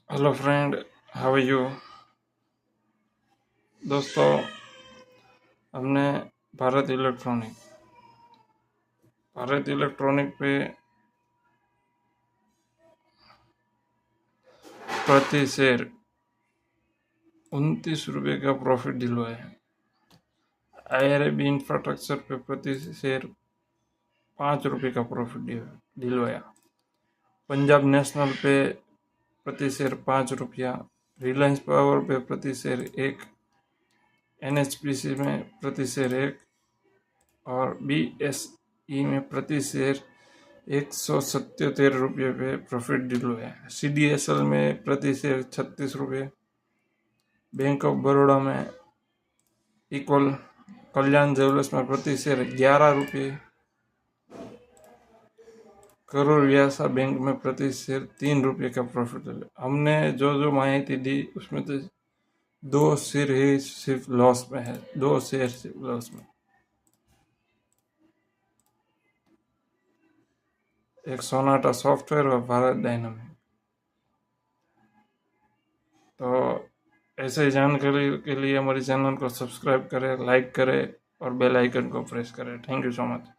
Hello friend, how are you. दोस्तों, हमने Bharat electronic पे प्रति शेयर 29 रुपये का प्रॉफिट दिलवाया है। IRAB इंफ्रास्ट्रक्चर पे प्रति शेयर 5 रुपये का प्रॉफिट दिलवाया। पंजाब नेशनल पे प्रति शेयर 5 रुपया, रिलायंस पावर पे प्रति शेयर 1, NHPC में प्रति शेयर 1 और BSE में प्रति शेयर 177 रुपये पे प्रॉफिट दिलवाया है। CDSL में प्रति शेयर 36 रुपये, बैंक ऑफ बड़ौदा में इक्वल, कल्याण ज्वेलर्स में प्रति शेयर 11 रुपये, करूर व्यासा बैंक में प्रति शेयर 3 रुपये का प्रॉफिट दिया। हमने जो माहिती दी उसमें तो 2 शेयर ही सिर्फ लॉस में है, 2 शेयर सिर्फ लॉस में। एक सोनाटा सॉफ्टवेयर और भारत डायनामिक। तो ऐसे जानकारी के लिए हमारे चैनल को सब्सक्राइब करें, लाइक करें और बेल आइकन को प्रेस करें। Thank you so much.